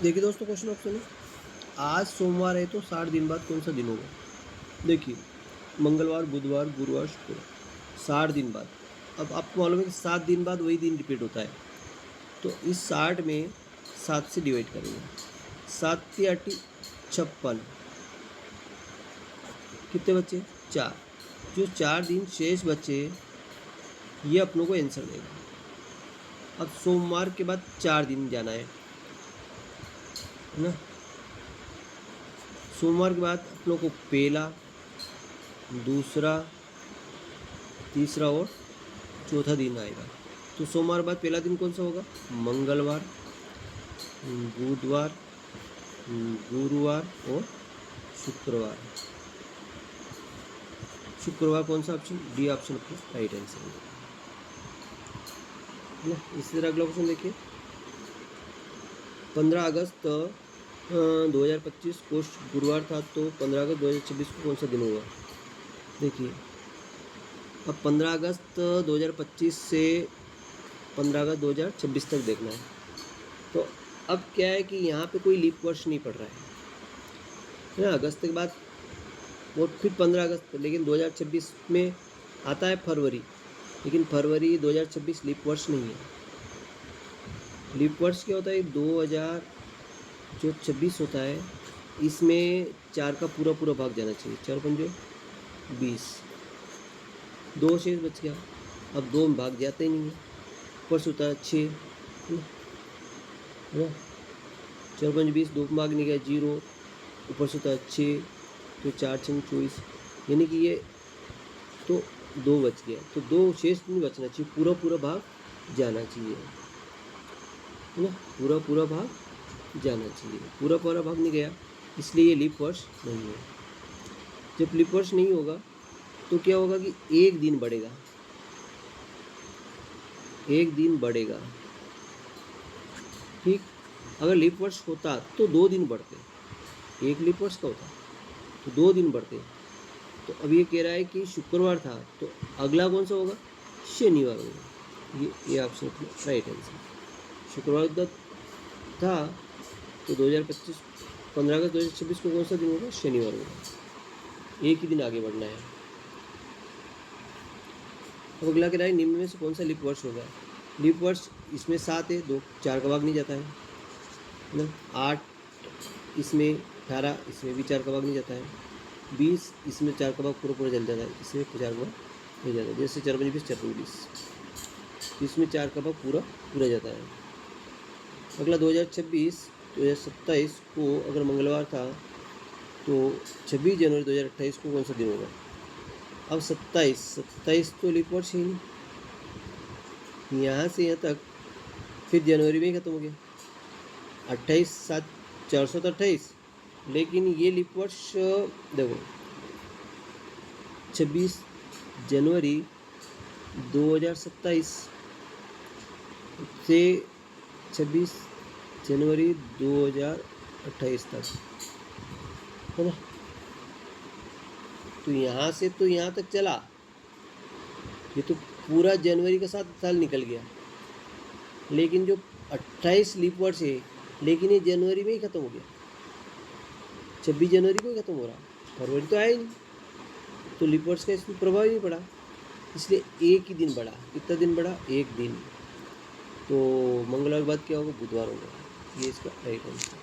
देखिए दोस्तों, question option है। आज सोमवार है तो 60 दिन बाद कौन सा दिन होगा? देखिए, मंगलवार, बुधवार, गुरुवार, शुक्रवार, 60 दिन बाद। अब आपको मालूम है कि 7 दिन बाद वही दिन रिपीट होता है, तो इस 60 में 7 से डिवाइड करेंगे। 7 × 8 = 56। कितने बचे? 4। जो 4 दिन शेष बचे, ये अपनों को आंसर देगा। अब सोमवार के बाद 4 दिन जाना है ना। सोमवार के बाद अपनों को पहला, दूसरा, तीसरा और चौथा दिन आएगा। तो सोमवार बाद पहला दिन कौन सा होगा? मंगलवार, बुधवार, गुरुवार और शुक्रवार। शुक्रवार कौन सा ऑप्शन? डी ऑप्शन अपना राइट आंसर है ना। इसी तरह अगला क्वेश्चन देखिए। 15 अगस्त 2025 को गुरुवार था, तो 15 अगस्त 2026 को कौन सा दिन होगा? देखिए, अब 15 अगस्त 2025 से 15 अगस्त 2026 तक देखना है। तो अब क्या है कि यहाँ पे कोई लीप वर्ष नहीं पड़ रहा है ना। अगस्त के बाद और फिर 15 अगस्त, लेकिन 2026 में आता है फरवरी, लेकिन फरवरी 2026 लीप वर्ष नहीं है। लीप वर्ष क्या होता है? 2026 होता है, इसमें 4 का पूरा पूरा भाग जाना चाहिए। 4 पंजे 20, 2 शेष बच गया। अब 2 में भाग जाते ही नहीं है, ऊपर से होता है 6 है ना। 4 पंजे 20, 2 भाग नहीं गया 0, ऊपर से होता है 6, तो 4 6 24, यानी कि ये तो 2 बच गया। तो 2 शेष नहीं बचना चाहिए, पूरा पूरा भाग जाना चाहिए है ना। पूरा पूरा भाग जाना चाहिए, पूरा पूरा भाग नहीं गया, इसलिए ये लीप वर्ष नहीं है। जब लीप वर्ष नहीं होगा तो क्या होगा कि एक दिन बढ़ेगा, एक दिन बढ़ेगा। ठीक, अगर लीप वर्ष होता तो 2 दिन बढ़ते। एक लीप वर्ष का होता तो 2 दिन बढ़ते। तो अब ये कह रहा है कि शुक्रवार था, तो अगला कौन सा होगा? शनिवार होगा। ये ऑप्शन राइट आंसर। शुक्रवार था तो 2025 15 अगस्त 2026 को कौन सा दिन होगा? शनिवार होगा। एक ही दिन आगे बढ़ना है। अब अगला कह रहा है निम्न में से कौन सा लीप वर्ष होगा? लीप वर्ष इसमें 7 है, 2 4 का भाग नहीं जाता है ना। 8 इसमें, 18 इसमें भी 4 का भाग नहीं जाता है, 20 इसमें 4 का भाग पूरा पूरा चल जाता है, इसमें 4 का भाग नहीं जाता है। जैसे 4 पंजे 20, 4 पंजे 20, इसमें 4 का भाग पूरा पूरा जाता है। अगला 2027 को अगर मंगलवार था, तो 26 जनवरी 2028 को कौन सा दिन होगा? अब 27 तो लीप वर्ष ही नहीं, यहाँ से यहाँ तक फिर जनवरी में ही खत्म हो गया। 28 7 428, लेकिन ये लीप वर्ष देखो 26 जनवरी 2027 से 26 जनवरी 2028 तक है ना। तो यहाँ से तो यहाँ तक चला, ये तो पूरा जनवरी का 7 साल निकल गया। लेकिन जो 28 लीप वर्ष है, लेकिन ये जनवरी में ही ख़त्म हो गया। 26 जनवरी को ही ख़त्म हो रहा, फरवरी तो आया ही नहीं, तो लीप वर्ष का इसमें प्रभाव ही नहीं पड़ा, इसलिए एक ही दिन बढ़ा। कितना दिन बढ़ा? एक दिन। तो मंगलवार के बाद क्या होगा? बुधवार होगा। ये इसका राइट आंसर।